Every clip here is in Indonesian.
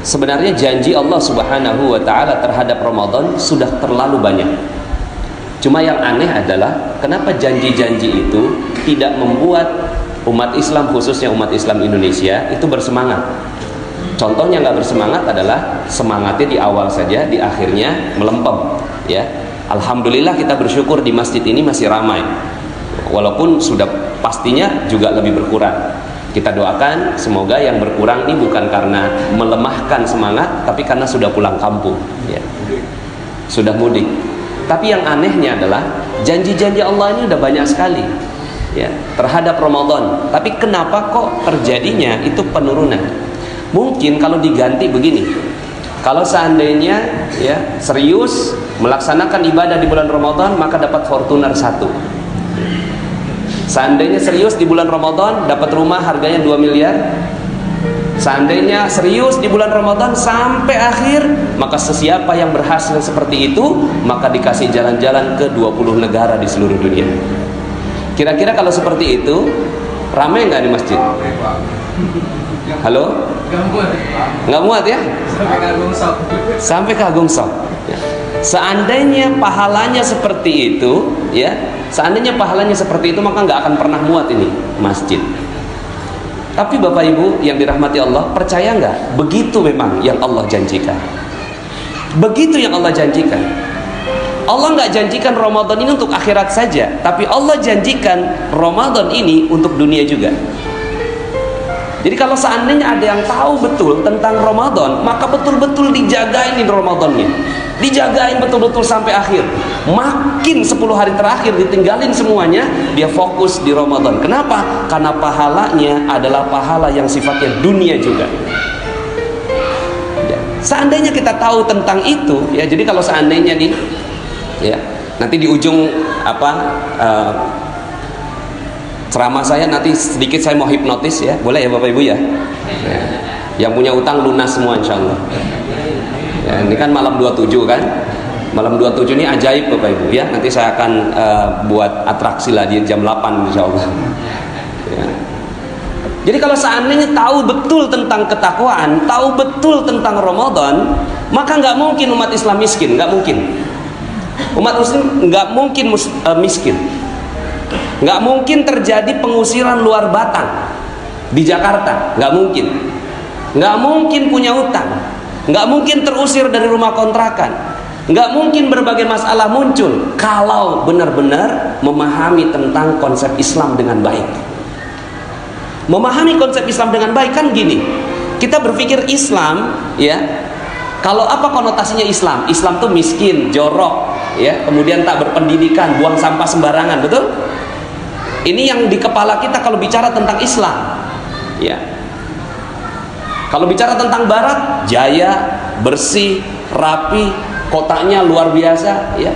Sebenarnya janji Allah Subhanahu wa Ta'ala terhadap Ramadan sudah terlalu banyak. Cuma yang aneh adalah kenapa janji-janji itu tidak membuat umat Islam, khususnya umat Islam Indonesia, itu bersemangat. Contohnya nggak bersemangat adalah semangatnya di awal saja, di akhirnya melempem. Ya, alhamdulillah kita bersyukur di masjid ini masih ramai, walaupun sudah pastinya juga lebih berkurang. Kita doakan semoga yang berkurang ini bukan karena melemahkan semangat, tapi karena sudah pulang kampung, ya, sudah mudik. Tapi yang anehnya adalah janji-janji Allah ini udah banyak sekali, ya, terhadap Ramadan. Tapi kenapa kok terjadinya itu penurunan? Mungkin kalau diganti begini, kalau seandainya ya serius melaksanakan ibadah di bulan Ramadan, maka dapat Fortuner 1. Seandainya serius di bulan Ramadan dapat rumah harganya 2 miliar. Seandainya serius di bulan Ramadan sampai akhir, maka sesiapa yang berhasil seperti itu, maka dikasih jalan-jalan ke 20 negara di seluruh dunia. Kira-kira kalau seperti itu, ramai nggak di masjid? Halo? Nggak muat ya? Sampai ke Agung Sok. Seandainya pahalanya seperti itu, ya, seandainya pahalanya seperti itu, maka nggak akan pernah muat ini masjid. Tapi Bapak Ibu yang dirahmati Allah, percaya nggak? Begitu memang yang Allah janjikan. Begitu yang Allah janjikan. Allah nggak janjikan Ramadan ini untuk akhirat saja, tapi Allah janjikan Ramadan ini untuk dunia juga. Jadi kalau seandainya ada yang tahu betul tentang Ramadan, maka betul-betul dijagain Ramadannya, dijagain betul-betul sampai akhir. Makin 10 hari terakhir ditinggalin semuanya, dia fokus di Ramadan. Kenapa? Karena pahalanya adalah pahala yang sifatnya dunia juga. Ya. Seandainya kita tahu tentang itu, ya, jadi kalau seandainya nih, ya, nanti di ujung ceramah saya nanti sedikit saya mau hipnotis, ya, boleh ya Bapak Ibu ya? Ya. Yang punya utang lunas semua insya Allah. Ya, ini kan malam 27 kan? Malam 27 ini ajaib Bapak Ibu ya. Nanti saya akan buat atraksi lah di jam 8 insya Allah. Ya. Jadi kalau seandainya tahu betul tentang ketakwaan, tahu betul tentang Ramadan, maka nggak mungkin umat Islam miskin, nggak mungkin. Umat Muslim nggak mungkin miskin. Nggak mungkin terjadi pengusiran luar Batang di Jakarta, nggak mungkin. Nggak mungkin punya utang, nggak mungkin terusir dari rumah kontrakan, nggak mungkin berbagai masalah muncul kalau benar-benar memahami tentang konsep Islam dengan baik. Memahami konsep Islam dengan baik kan gini, kita berpikir Islam, ya, kalau apa konotasinya Islam? Islam tuh miskin, jorok, ya, kemudian tak berpendidikan, buang sampah sembarangan, betul? Ini yang di kepala kita kalau bicara tentang Islam, ya. Kalau bicara tentang Barat, jaya, bersih, rapi, kotanya luar biasa, ya.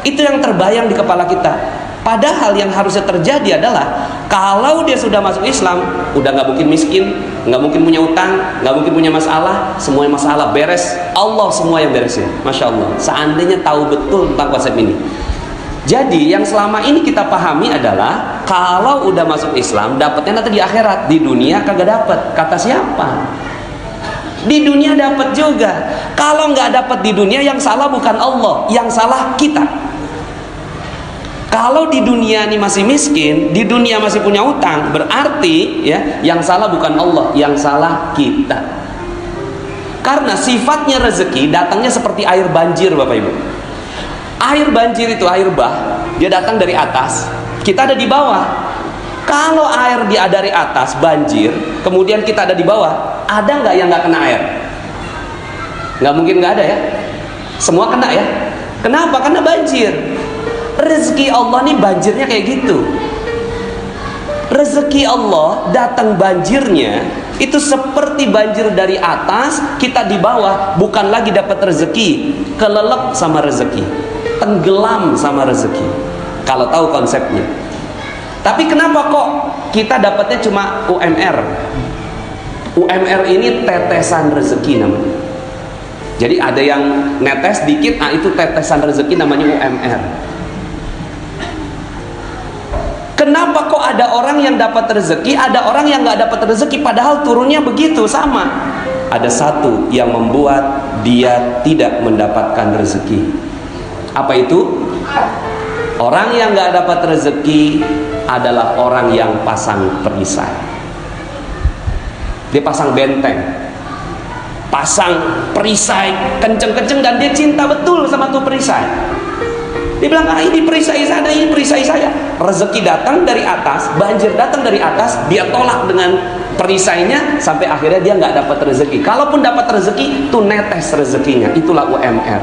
Itu yang terbayang di kepala kita. Padahal yang harusnya terjadi adalah kalau dia sudah masuk Islam, udah nggak mungkin miskin, nggak mungkin punya utang, nggak mungkin punya masalah, semua masalah beres. Allah semua yang beresin, masya Allah. Seandainya tahu betul tentang konsep ini. Jadi yang selama ini kita pahami adalah kalau udah masuk Islam dapatnya nanti di akhirat, di dunia kagak dapat. Kata siapa? Di dunia dapat juga. Kalau nggak dapat di dunia, yang salah bukan Allah, yang salah kita. Kalau di dunia ini masih miskin, di dunia masih punya utang, berarti ya yang salah bukan Allah, yang salah kita. Karena sifatnya rezeki datangnya seperti air banjir Bapak Ibu. Air banjir itu air bah, dia datang dari atas, kita ada di bawah. Kalau air dia dari atas banjir, kemudian kita ada di bawah, ada nggak yang nggak kena air? Nggak mungkin nggak ada ya. Semua kena ya. Kenapa? Karena banjir. Rezeki Allah nih banjirnya kayak gitu. Rezeki Allah datang banjirnya itu seperti banjir dari atas, kita di bawah, bukan lagi dapat rezeki, kelelep sama rezeki, tenggelam sama rezeki. Kalau tahu konsepnya. Tapi kenapa kok kita dapatnya cuma UMR? UMR ini tetesan rezeki namanya. Jadi ada yang netes dikit, nah itu tetesan rezeki namanya UMR. Kenapa kok ada orang yang dapat rezeki, ada orang yang nggak dapat rezeki, padahal turunnya begitu sama? ada satu yang membuat dia tidak mendapatkan rezeki. Apa itu? Orang yang gak dapat rezeki adalah orang yang pasang perisai. Dia pasang benteng, pasang perisai kenceng-kenceng, dan dia cinta betul sama tuh perisai. Dia bilang, ini perisai saya, ini perisai saya. Rezeki datang dari atas, banjir datang dari atas, dia tolak dengan perisainya, sampai akhirnya dia nggak dapat rezeki. Kalaupun dapat rezeki, itu netes rezekinya. Itulah UMR.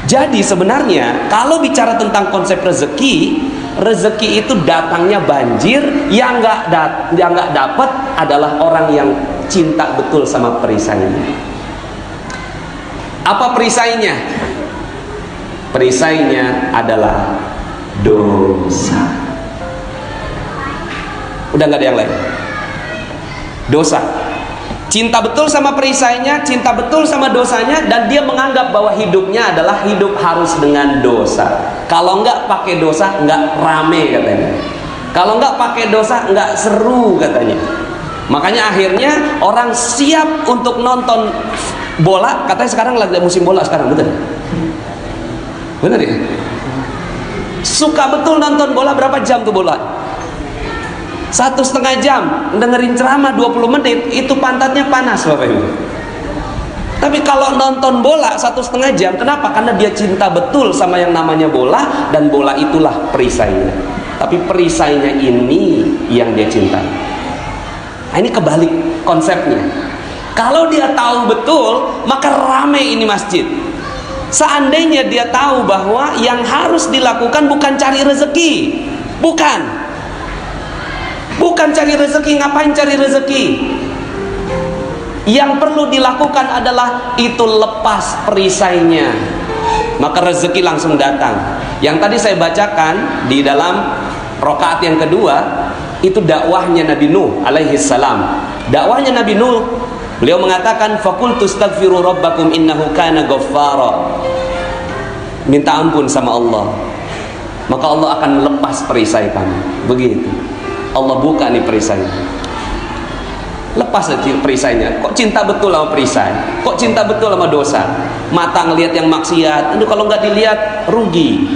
Jadi sebenarnya kalau bicara tentang konsep rezeki, rezeki itu datangnya banjir. Yang nggak dapat adalah orang yang cinta betul sama perisainya. Apa perisainya? Perisainya adalah dosa. Udah nggak ada yang lain. Dosa. Cinta betul sama perisainya, cinta betul sama dosanya, dan dia menganggap bahwa hidupnya adalah hidup harus dengan dosa. Kalau nggak pakai dosa, nggak rame katanya. Kalau nggak pakai dosa, nggak seru katanya. Makanya akhirnya orang siap untuk nonton bola. Katanya sekarang lagi musim bola sekarang, betul? Benar ya? Suka betul nonton bola. Berapa jam tuh bola? 1,5 jam. Dengerin ceramah 20 menit, itu pantatnya panas Bapak Ibu. Tapi kalau nonton bola 1,5 jam, kenapa? Karena dia cinta betul sama yang namanya bola, dan bola itulah perisainya. Tapi perisainya ini yang dia cintai. Nah, ini kebalik konsepnya. Kalau dia tahu betul, maka rame ini masjid. Seandainya dia tahu bahwa yang harus dilakukan bukan cari rezeki, bukan cari rezeki. Ngapain cari rezeki? Yang perlu dilakukan adalah itu lepas perisainya, maka rezeki langsung datang. Yang tadi saya bacakan di dalam rakaat yang kedua, itu dakwahnya Nabi Nuh alaihi salam. Dakwahnya Nabi Nuh, beliau mengatakan, faqultu astaghfiru rabbakum innahu kana ghaffara. Minta ampun sama Allah, maka Allah akan lepas perisai kamu. Begitu. Allah buka nih perisainya. Lepas aja perisainya. Kok cinta betul sama perisai? Kok cinta betul sama dosa? Mata ngelihat yang maksiat, itu kalau nggak dilihat rugi.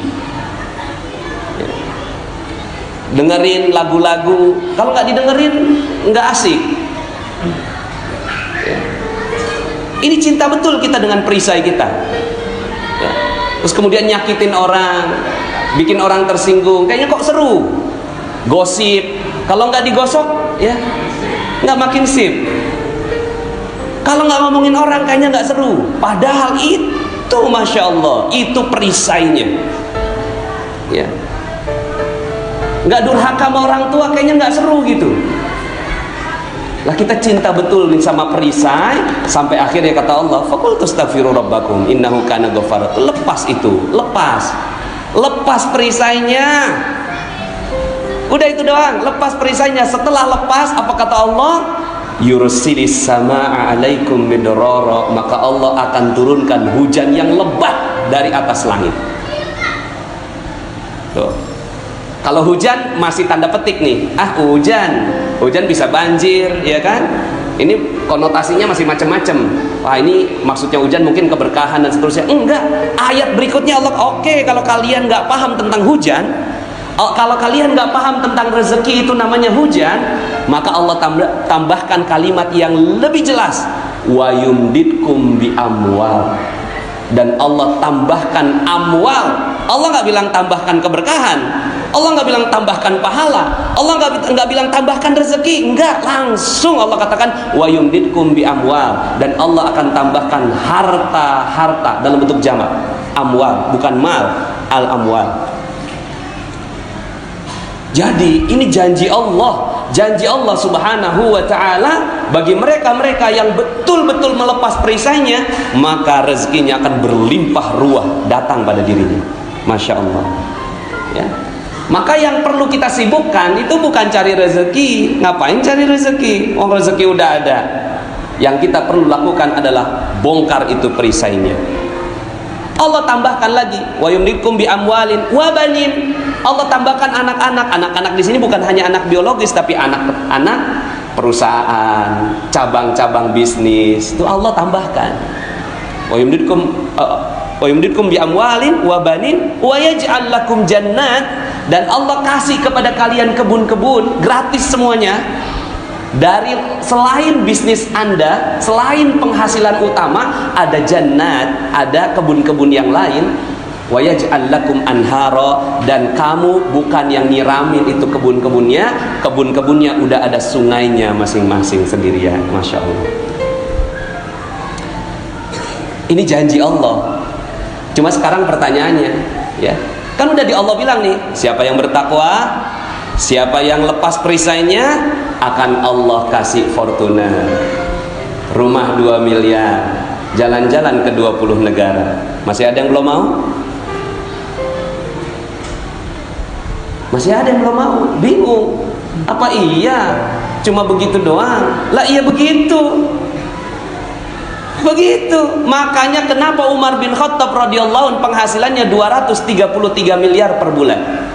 Dengerin lagu-lagu, kalau nggak didengerin nggak asik. Ini cinta betul kita dengan perisai kita. Terus kemudian nyakitin orang, bikin orang tersinggung, kayaknya kok seru. Gosip, kalau nggak digosok, ya nggak makin sip. Kalau nggak ngomongin orang, kayaknya nggak seru. Padahal itu, masya Allah, itu perisainya. Ya, nggak durhaka sama orang tua, kayaknya nggak seru gitu. Lah kita cinta betul nih sama perisai, sampai akhirnya kata Allah, faqultu astaghfiru rabbakum innahu kana ghaffara. Lepas itu, lepas perisainya. Udah itu doang, lepas perisainya. Setelah lepas, apa kata Allah? Yursilis samaa alaikum midrara, maka Allah akan turunkan hujan yang lebat dari atas langit. Tuh. Kalau hujan masih tanda petik nih, hujan bisa banjir, ya kan? Ini konotasinya masih macam-macam. Wah, ini maksudnya hujan mungkin keberkahan dan seterusnya. Enggak. Ayat berikutnya Allah, oke, kalau kalian nggak paham tentang hujan, kalau kalian nggak paham tentang rezeki itu namanya hujan, maka Allah tambahkan kalimat yang lebih jelas, wa yumditkum bi amwal. Dan Allah tambahkan amwal. Allah nggak bilang tambahkan keberkahan, Allah nggak bilang tambahkan pahala, Allah nggak bilang tambahkan rezeki, enggak, langsung Allah katakan wa yumditkum bi amwal, dan Allah akan tambahkan harta dalam bentuk jamak, amwal, bukan mal, al amwal. Jadi ini janji Allah Subhanahu wa ta'ala bagi mereka-mereka yang betul-betul melepas perisainya, maka rezekinya akan berlimpah ruah datang pada dirinya. Masya Allah, ya. Maka yang perlu kita sibukkan itu bukan cari rezeki. Ngapain cari rezeki? Rezeki udah ada. Yang kita perlu lakukan adalah bongkar itu perisainya. Allah tambahkan lagi, wa yumditkum bi amwalin wa banin. Allah tambahkan anak-anak. Anak-anak di sini bukan hanya anak biologis, tapi anak perusahaan, cabang-cabang bisnis, itu Allah tambahkan. Wa yumdidkum bi amwalin wa banin wa yaj'al lakum jannat, dan Allah kasih kepada kalian kebun-kebun gratis semuanya. Dari selain bisnis Anda, selain penghasilan utama, ada jannat, ada kebun-kebun yang lain. Wa yaj'al lakum anhara, dan kamu bukan yang nyiramin itu kebun-kebunnya, kebun-kebunnya udah ada sungainya masing-masing sendirian. Masya Allah. Ini janji Allah. Cuma sekarang pertanyaannya, ya, kan udah di Allah bilang nih, siapa yang bertakwa, siapa yang lepas perisainya, akan Allah kasih Fortuna, rumah 2 miliar, jalan-jalan ke 20 negara. Masih ada yang belum mau? Masih ada yang belum mau? Bingung. Apa iya cuma begitu doang? Lah iya begitu. Begitu. Makanya kenapa Umar bin Khattab radhiyallahu anhu penghasilannya 233 miliar per bulan?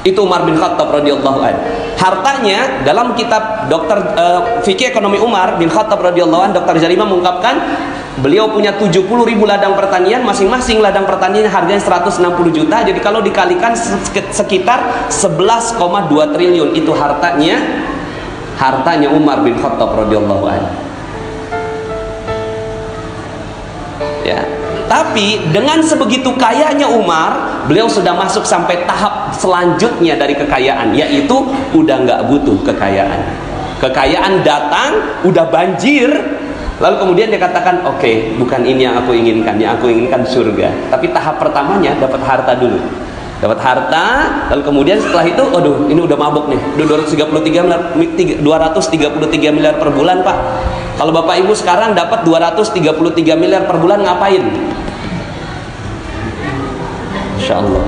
Itu Umar bin Khattab radhiyallahu anhu. Hartanya dalam kitab Fikih Ekonomi Umar bin Khattab radhiyallahu anhu, Dr. Jarimah mengungkapkan beliau punya 70.000 ladang pertanian, masing-masing ladang pertanian harganya 160 juta. Jadi kalau dikalikan sekitar 11,2 triliun itu hartanya Umar bin Khattab radhiyallahu anhu. Ya. Tapi dengan sebegitu kayanya Umar, beliau sudah masuk sampai tahap selanjutnya dari kekayaan, yaitu udah nggak butuh kekayaan. Kekayaan datang, udah banjir, lalu kemudian dia katakan, oke, bukan ini yang aku inginkan, yang aku inginkan surga. Tapi tahap pertamanya dapat harta dulu. Dapat harta, lalu kemudian setelah itu, aduh, ini udah mabuk nih, udah 233 miliar per bulan, Pak. Kalau Bapak Ibu sekarang dapat 233 miliar per bulan, ngapain? Insya Allah.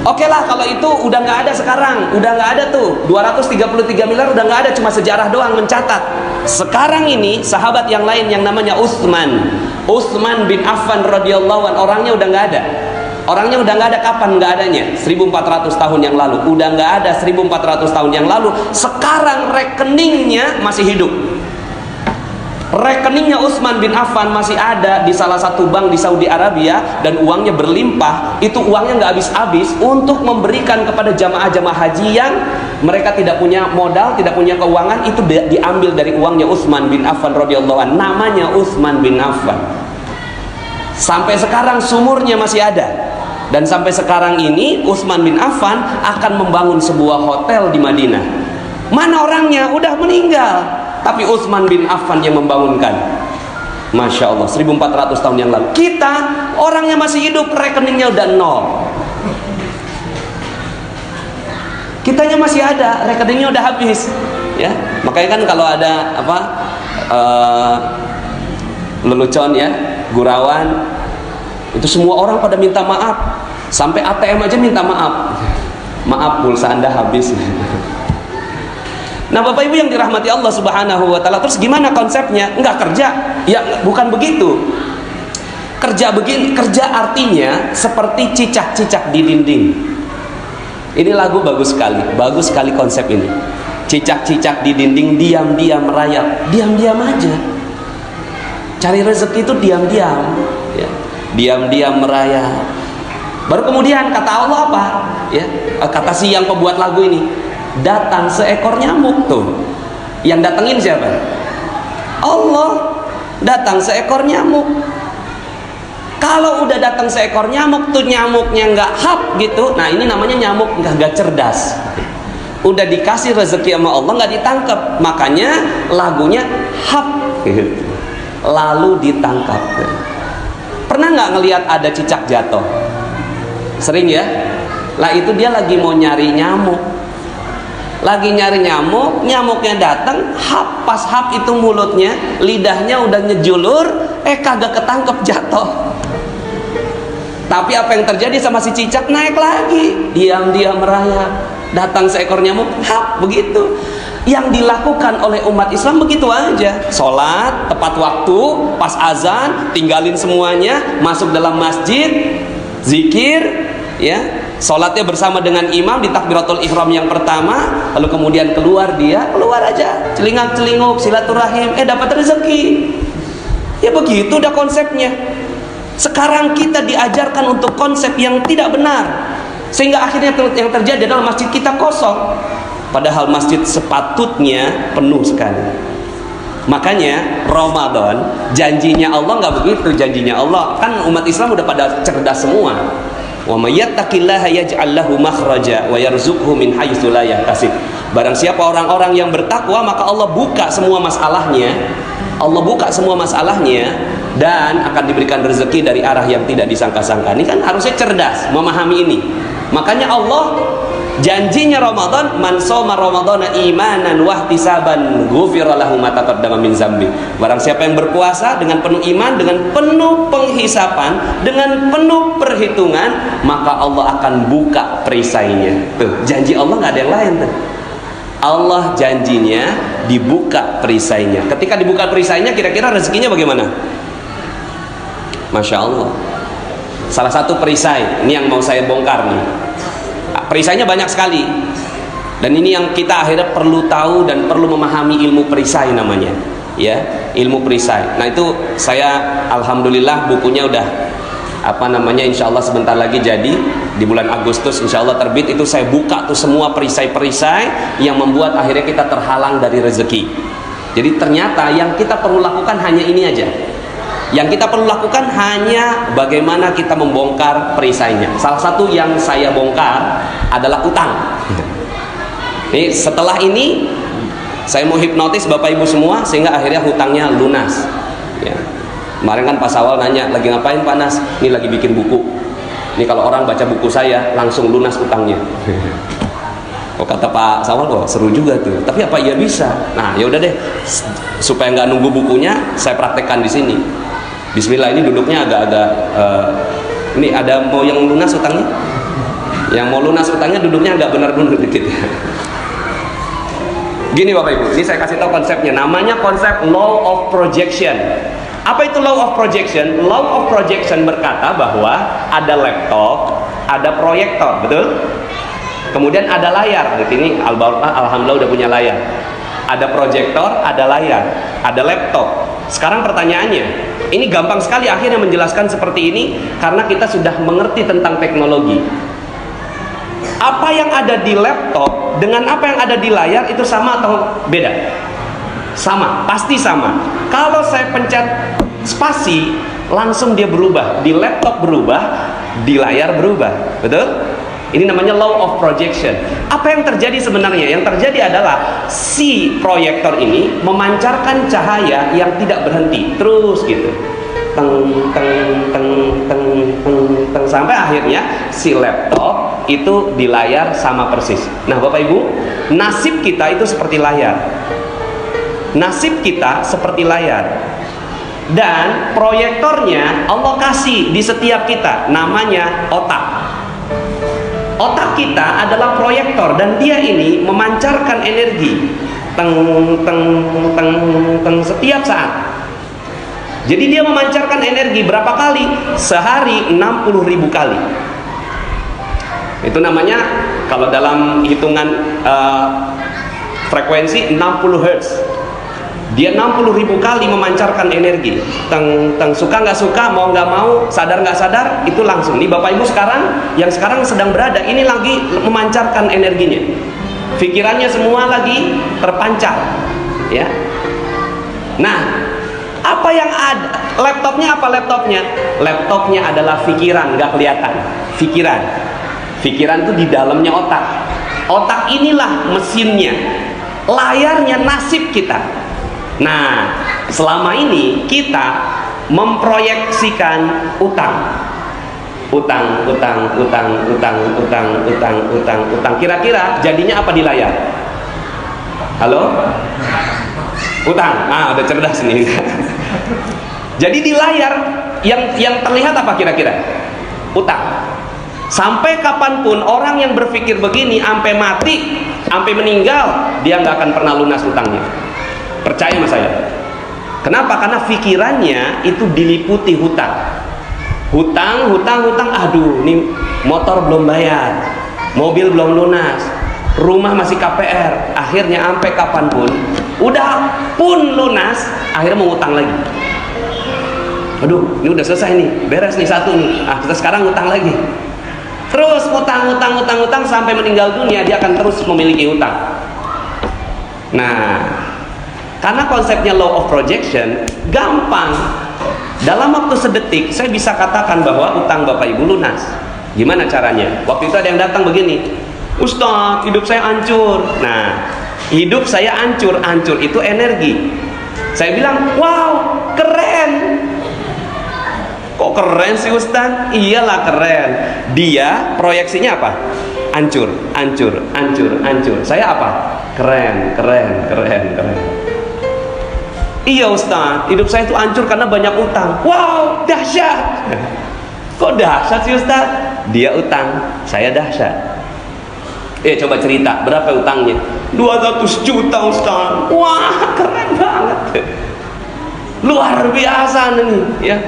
Oke lah, kalau itu udah nggak ada sekarang, udah nggak ada tuh 233 miliar, udah nggak ada, cuma sejarah doang mencatat. Sekarang ini sahabat yang lain yang namanya Utsman bin Affan radhiyallahu anhu, orangnya udah nggak ada. Orangnya udah nggak ada. Kapan nggak adanya? 1400 tahun yang lalu. Udah nggak ada 1400 tahun yang lalu. Sekarang rekeningnya masih hidup. Rekeningnya Utsman bin Affan masih ada di salah satu bank di Saudi Arabia, dan uangnya berlimpah. Itu uangnya nggak habis-habis untuk memberikan kepada jamaah-jamaah haji yang mereka tidak punya modal, tidak punya keuangan. Itu diambil dari uangnya Utsman bin Affan radhiyallahu anhu. Namanya Utsman bin Affan. Sampai sekarang sumurnya masih ada. Dan sampai sekarang ini Utsman bin Affan akan membangun sebuah hotel di Madinah. Mana orangnya? Udah meninggal, tapi Utsman bin Affan yang membangunkan. Masya Allah, 1400 tahun yang lalu. Kita orangnya masih hidup, rekeningnya udah nol. Kitanya masih ada, rekeningnya udah habis. Ya, makanya kan kalau ada lelucon ya, gurauan, itu semua orang pada minta maaf. Sampai ATM aja minta maaf. Maaf, pulsa Anda habis. Nah, Bapak Ibu yang dirahmati Allah Subhanahu wa taala, terus gimana konsepnya? Enggak kerja. Ya, bukan begitu. Kerja artinya seperti cicak-cicak di dinding. Ini lagu bagus sekali konsep ini. Cicak-cicak di dinding diam-diam merayap, diam-diam aja. Cari rezeki itu diam-diam, ya. Diam-diam merayap. Baru kemudian kata Allah apa? Ya, kata si yang pembuat lagu ini, datang seekor nyamuk tuh. Yang datengin siapa? Allah. Datang seekor nyamuk. Kalau udah datang seekor nyamuk tuh, nyamuknya nggak hap gitu. Nah, ini namanya nyamuk nggak cerdas. Udah dikasih rezeki sama Allah nggak ditangkap. Makanya lagunya hap gitu. Lalu ditangkap. Pernah nggak ngelihat ada cicak jatuh? Sering ya. Lah itu dia lagi mau nyari nyamuk. Lagi nyari nyamuk, nyamuknya datang, hap, pas hap itu mulutnya, lidahnya udah ngejulur, kagak ketangkep, jatuh. Tapi apa yang terjadi sama si cicak? Naik lagi, diam-diam merayap. Datang seekor nyamuk, hap, begitu. Yang dilakukan oleh umat Islam begitu aja. Sholat tepat waktu, pas azan tinggalin semuanya, masuk dalam masjid, zikir, ya, Sholatnya bersama dengan imam di takbiratul ihram yang pertama, lalu kemudian keluar aja, celingak-celinguk, silaturahim, dapat rezeki. Ya begitu dah konsepnya. Sekarang kita diajarkan untuk konsep yang tidak benar, sehingga akhirnya yang terjadi adalah masjid kita kosong, padahal masjid sepatutnya penuh sekali. Makanya Ramadan, janjinya Allah nggak begitu. Janjinya Allah, kan umat Islam udah pada cerdas semua. Wa may yattaqillaha yaj'al lahu makhraja wa yarzuqhu min haitsu la yahtasib. Barang siapa orang-orang yang bertakwa, maka Allah buka semua masalahnya. Allah buka semua masalahnya dan akan diberikan rezeki dari arah yang tidak disangka-sangka. Ini kan harusnya cerdas memahami ini. Makanya Allah janjinya Ramadan, man shoma ramadhana imanan wahtisaban ghufira lahu ma taqaddama min dzambi. Barang siapa yang berpuasa dengan penuh iman, dengan penuh penghisapan, dengan penuh perhitungan, maka Allah akan buka perisainya. Tuh, janji Allah nggak ada yang lain tuh. Allah janjinya dibuka perisainya. Ketika dibuka perisainya, kira-kira rezekinya bagaimana? Masya Allah. Salah satu perisai, ini yang mau saya bongkar nih. Perisainya banyak sekali, dan ini yang kita akhirnya perlu tahu dan perlu memahami ilmu perisai namanya, ya, ilmu perisai. Nah itu saya alhamdulillah bukunya udah insya Allah sebentar lagi jadi, di bulan Agustus insya Allah terbit. Itu saya buka tuh semua perisai-perisai yang membuat akhirnya kita terhalang dari rezeki. Jadi ternyata yang kita perlu lakukan hanya ini aja. Yang kita perlu lakukan hanya bagaimana kita membongkar perisainya. Salah satu yang saya bongkar adalah utang. Nih, setelah ini saya mau hipnotis Bapak Ibu semua sehingga akhirnya hutangnya lunas. Ya. Kemarin kan Pak Sawal nanya, lagi ngapain Pak Nas? Ini lagi bikin buku. Ini kalau orang baca buku saya langsung lunas utangnya. Oh, kata Pak Sawal, kok seru juga tuh. Tapi apa iya bisa? Nah, ya udah deh. Supaya nggak nunggu bukunya, saya praktekkan di sini. Bismillah, ini duduknya agak-agak ini ada mau yang lunas utangnya? Yang mau lunas utangnya duduknya agak benar dulu dikit. Gini Bapak Ibu, ini saya kasih tahu konsepnya. Namanya konsep law of projection. Apa itu law of projection? Law of projection berkata bahwa ada laptop, ada proyektor, betul? Kemudian ada layar. Di sini alhamdulillah udah punya layar. Ada proyektor, ada layar, ada laptop. Sekarang pertanyaannya, ini gampang sekali akhirnya menjelaskan seperti ini karena kita sudah mengerti tentang teknologi. Apa yang ada di laptop dengan apa yang ada di layar itu sama atau beda? Sama, pasti sama. Kalau saya pencet spasi, langsung dia berubah. Di laptop berubah, di layar berubah. Betul? Ini namanya law of projection. Apa yang terjadi sebenarnya? Yang terjadi adalah si proyektor ini memancarkan cahaya yang tidak berhenti, terus gitu. Teng teng teng teng teng teng sampai akhirnya si laptop itu di layar sama persis. Nah, Bapak Ibu, nasib kita itu seperti layar. Nasib kita seperti layar. Dan proyektornya Allah kasih di setiap kita, namanya otak. Otak kita adalah proyektor dan dia ini memancarkan energi teng teng teng teng setiap saat. Jadi dia memancarkan energi berapa kali? Sehari 60.000 kali. Itu namanya kalau dalam hitungan frekuensi 60 Hz. Dia 60.000 kali memancarkan energi. Teng suka nggak suka, mau nggak mau, sadar nggak sadar, itu langsung. Nih Bapak Ibu yang sekarang sedang berada, ini lagi memancarkan energinya. Pikirannya semua lagi terpancar, ya. Nah, apa yang ada? Laptopnya apa laptopnya? Laptopnya adalah pikiran, nggak kelihatan. Pikiran itu di dalamnya otak. Otak inilah mesinnya. Layarnya nasib kita. Nah, selama ini kita memproyeksikan utang. Kira-kira jadinya apa di layar? Halo? Utang. Ah, udah cerdas nih. Jadi di layar yang terlihat apa kira-kira? Utang. Sampai kapanpun orang yang berpikir begini, sampai mati, sampai meninggal, dia nggak akan pernah lunas utangnya. Percaya sama saya. Kenapa? Karena pikirannya itu diliputi hutang. hutang, aduh, nih motor belum bayar, mobil belum lunas, rumah masih KPR. Akhirnya sampai kapanpun, udah pun lunas, akhirnya mau ngutang lagi. Aduh, ini udah selesai nih, beres nih satu nih. Kita sekarang ngutang lagi. Terus ngutang sampai meninggal dunia, dia akan terus memiliki hutang. Nah, karena konsepnya law of projection, gampang. Dalam waktu sedetik, saya bisa katakan bahwa utang Bapak Ibu lunas. Gimana caranya? Waktu itu ada yang datang begini, Ustadz, hidup saya hancur. Nah, hidup saya hancur itu energi. Saya bilang, wow, keren. Kok keren sih Ustaz? Iyalah keren. Dia proyeksinya apa? Hancur. Saya apa? Keren. Iya Ustaz, hidup saya itu hancur karena banyak utang. Wow, dahsyat. Kok dahsyat sih Ustaz? Dia utang, saya dahsyat. Coba cerita, berapa utangnya? 200 juta Ustaz. Wah, keren banget. Luar biasa nih, ya.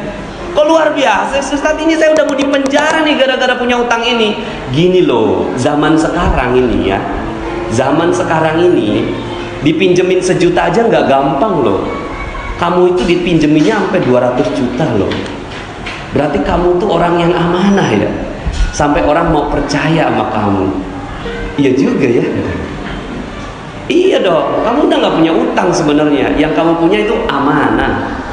Kok luar biasa? Ustaz, ini saya udah mau dipenjara nih gara-gara punya utang ini. Gini loh, zaman sekarang ini ya. Zaman sekarang ini dipinjemin 1 juta aja nggak gampang loh. Kamu itu dipinjeminnya sampai 200 juta loh. Berarti kamu tuh orang yang amanah ya. Sampai orang mau percaya sama kamu. Iya juga ya. Iya dong, kamu udah nggak punya utang sebenarnya. Yang kamu punya itu amanah.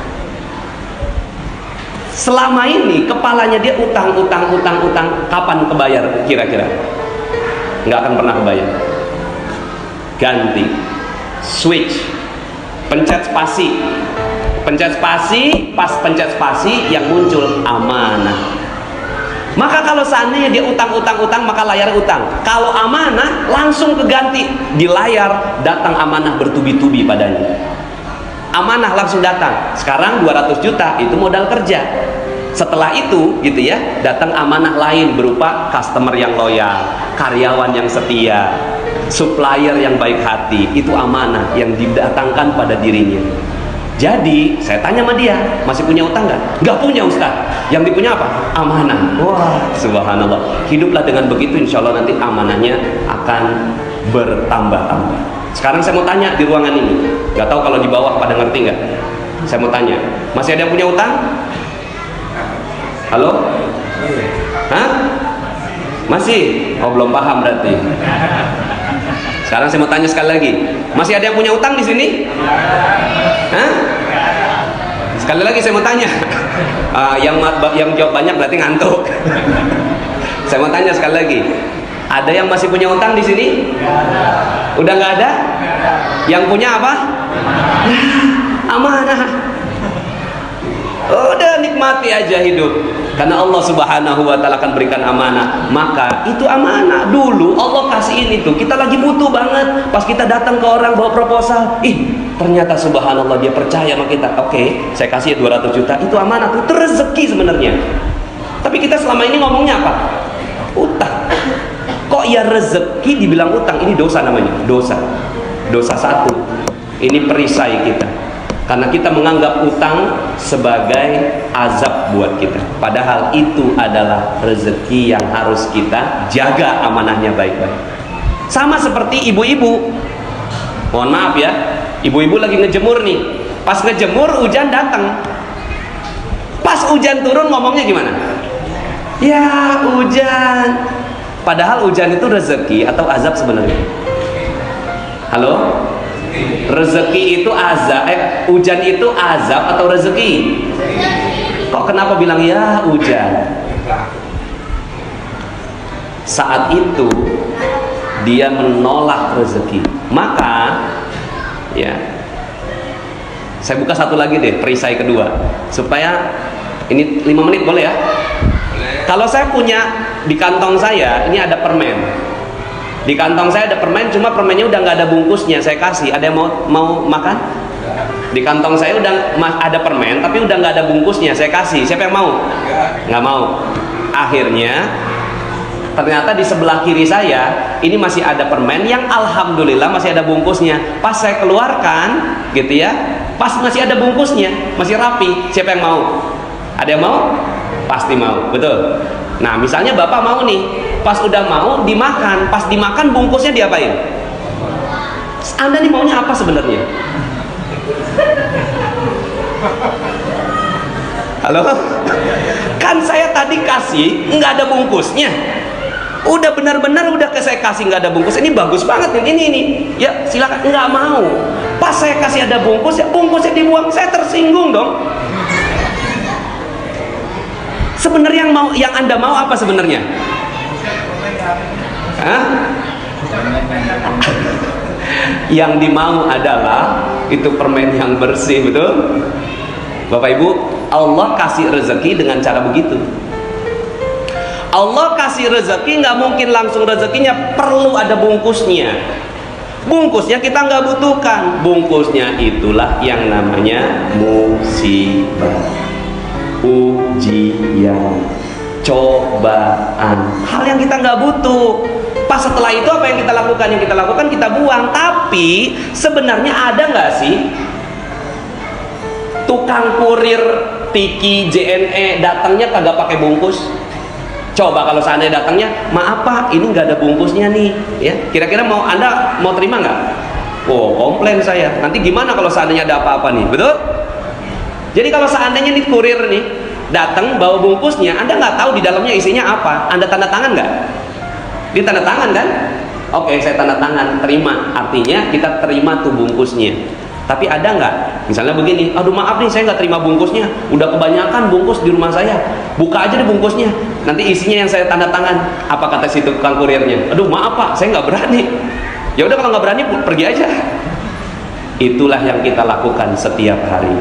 Selama ini kepalanya dia utang. Kapan kebayar kira-kira? Nggak akan pernah kebayar. Ganti, switch, pencet spasi, pas pencet spasi yang muncul amanah. Maka kalau seandainya dia utang, maka layar utang. Kalau amanah langsung keganti di layar, datang amanah bertubi-tubi padanya. Amanah langsung datang. Sekarang 200 juta itu modal kerja. Setelah itu gitu ya, datang amanah lain berupa customer yang loyal, karyawan yang setia, supplier yang baik hati. Itu amanah yang didatangkan pada dirinya. Jadi saya tanya sama dia, masih punya utang nggak? Nggak punya Ustaz. Yang dipunya apa? Amanah. Wah, subhanallah. Hiduplah dengan begitu, insya Allah nanti amanahnya akan bertambah-tambah. Sekarang saya mau tanya di ruangan ini, nggak tahu kalau di bawah pada ngerti nggak? Saya mau tanya, masih ada yang punya utang? Halo? Hah? Masih? Oh, belum paham berarti. Sekarang saya mau tanya sekali lagi, masih ada yang punya utang di sini? Hah? Sekali lagi saya mau tanya. Yang jawab banyak berarti ngantuk. Saya mau tanya sekali lagi, ada yang masih punya utang di sini? Udah nggak ada? Yang punya apa? Amanah. Udah nikmati aja hidup. Karena Allah Subhanahu wa Ta'ala akan berikan amanah. Maka itu amanah. Dulu Allah kasih ini tuh, kita lagi butuh banget. Pas kita datang ke orang bawa proposal, ternyata subhanallah dia percaya sama kita. Oke, saya kasih 200 juta. Itu amanah, itu rezeki sebenarnya. Tapi kita selama ini ngomongnya apa? Utang. Kok ya rezeki dibilang utang? Ini dosa namanya. Dosa satu. Ini perisai kita. Karena kita menganggap utang sebagai azab buat kita. Padahal itu adalah rezeki yang harus kita jaga amanahnya baik-baik. Sama seperti ibu-ibu. Mohon maaf ya, ibu-ibu lagi ngejemur nih. Pas ngejemur hujan datang. Pas hujan turun ngomongnya gimana? Ya hujan. Padahal hujan itu rezeki atau azab sebenarnya? Halo? Rezeki itu azab, hujan itu azab atau rezeki? Kok kenapa bilang ya hujan? Saat itu dia menolak rezeki. Maka ya, saya buka satu lagi deh, perisai kedua, supaya ini 5 menit boleh ya? Kalau saya punya di kantong saya, ini ada permen. Di kantong saya ada permen, cuma permennya udah nggak ada bungkusnya. Saya kasih, ada yang mau makan? Di kantong saya udah ada permen, tapi udah nggak ada bungkusnya. Saya kasih, siapa yang mau? Nggak mau. Akhirnya ternyata di sebelah kiri saya ini masih ada permen yang alhamdulillah masih ada bungkusnya. Pas saya keluarkan, gitu ya, pas masih ada bungkusnya, masih rapi. Siapa yang mau? Ada yang mau? pasti mau, betul. Nah misalnya bapak mau nih, pas udah mau dimakan, pas dimakan bungkusnya diapain? Anda nih maunya apa sebenarnya? Halo? Kan saya tadi kasih nggak ada bungkusnya, udah benar-benar udah saya kasih nggak ada bungkus, ini bagus banget nih, ini ya silakan. Nggak mau, pas saya kasih ada bungkus, ya bungkusnya dibuang, saya tersinggung dong. Sebenarnya yang Anda mau apa sebenarnya? Hah? Yang dimau adalah itu permen yang bersih, betul? Bapak Ibu, Allah kasih rezeki dengan cara begitu. Allah kasih rezeki nggak mungkin langsung rezekinya, perlu ada bungkusnya. Bungkusnya kita nggak butuhkan, bungkusnya itulah yang namanya musibah, ujian, cobaan, hal yang kita nggak butuh. Pas setelah itu apa yang kita lakukan? Yang kita lakukan kita buang. Tapi sebenarnya ada nggak sih tukang kurir Tiki JNE datangnya kagak pakai bungkus? Coba kalau seandainya datangnya, maaf Pak, ini nggak ada bungkusnya nih, ya. Kira-kira Anda mau terima nggak? Oh, komplain saya. Nanti gimana kalau seandainya ada apa-apa nih, betul? Jadi kalau seandainya nih kurir nih datang bawa bungkusnya, Anda nggak tahu di dalamnya isinya apa, Anda tanda tangan nggak? Dia tanda tangan kan? Oke, saya tanda tangan, terima. Artinya kita terima tuh bungkusnya. Tapi ada nggak? Misalnya begini, aduh maaf nih saya nggak terima bungkusnya, udah kebanyakan bungkus di rumah saya, buka aja deh bungkusnya, nanti isinya yang saya tanda tangan. Apa kata si tukang kurirnya? Aduh maaf Pak, saya nggak berani. Ya udah kalau nggak berani pergi aja. Itulah yang kita lakukan setiap hari.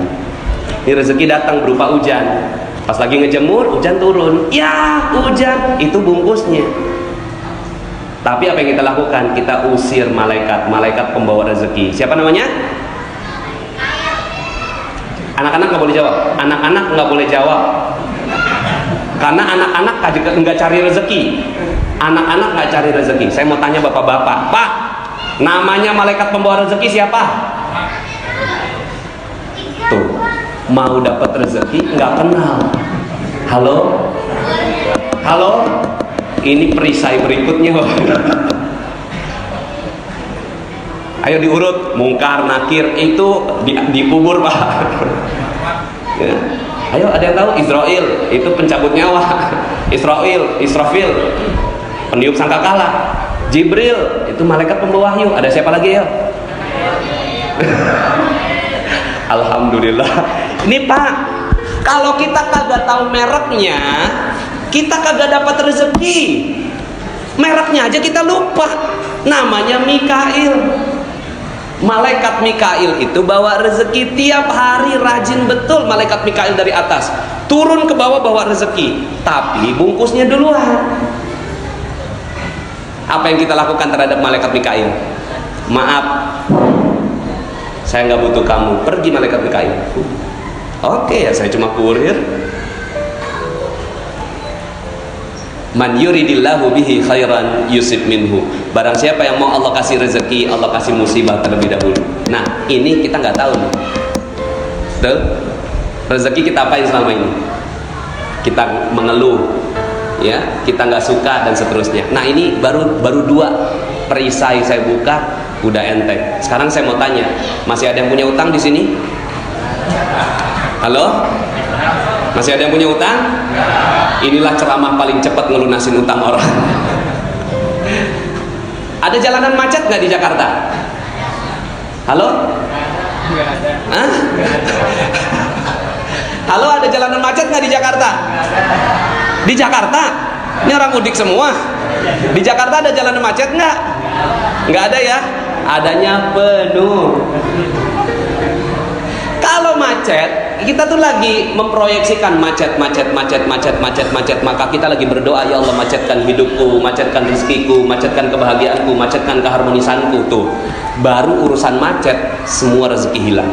Ini rezeki datang berupa hujan. Pas lagi ngejemur, hujan turun. Ya hujan, itu bungkusnya. Tapi apa yang kita lakukan? Kita usir malaikat pembawa rezeki. Siapa namanya? Anak-anak nggak boleh jawab. Anak-anak nggak boleh jawab. Karena anak-anak nggak cari rezeki. Anak-anak nggak cari rezeki. Saya mau tanya bapak-bapak, Pak, namanya malaikat pembawa rezeki siapa? Tuh, mau dapat rezeki nggak kenal. Halo, halo. Ini perisai berikutnya. Ayo diurut, mungkar, nakir, itu dikubur Pak. Ya. Ayo ada yang tahu? Israel itu pencabut nyawa. Israfil peniup sangkakala. Jibril itu malaikat pembawa wahyu. Ada siapa lagi ya? Alhamdulillah. Ini Pak, kalau kita kagak tahu mereknya, kita kagak dapat rezeki. Mereknya aja kita lupa. Namanya Mikail. Malaikat Mikail itu bawa rezeki tiap hari, rajin betul malaikat Mikail dari atas turun ke bawah bawa rezeki, tapi bungkusnya duluan. Apa yang kita lakukan terhadap malaikat Mikail? Maaf, saya nggak butuh kamu, pergi malaikat Mikail. Oke ya, saya cuma kurir. Man yuridillahu bihi khairan yusib minhu. Barang siapa yang mau Allah kasih rezeki, Allah kasih musibah terlebih dahulu. Nah, ini kita nggak tahu nih. Betul? Rezeki kita apain selama ini? Kita mengeluh, ya, kita nggak suka dan seterusnya. Nah, ini baru dua perisai saya buka, udah enteng. Sekarang saya mau tanya, masih ada yang punya utang di sini? Halo? Masih ada yang punya utang? Inilah ceramah paling cepat ngelunasin utang orang. Ada jalanan macet nggak di Jakarta? Halo? Nggak ada. Hah? Halo, ada jalanan macet nggak di Jakarta? Di Jakarta? Ini orang mudik semua. Di Jakarta ada jalanan macet nggak? Nggak ada ya? Adanya penuh. Kalau macet, kita tuh lagi memproyeksikan macet, maka kita lagi berdoa, ya Allah macetkan hidupku, macetkan rezekiku, macetkan kebahagiaanku, macetkan keharmonisanku. Tuh, baru urusan macet semua rezeki hilang.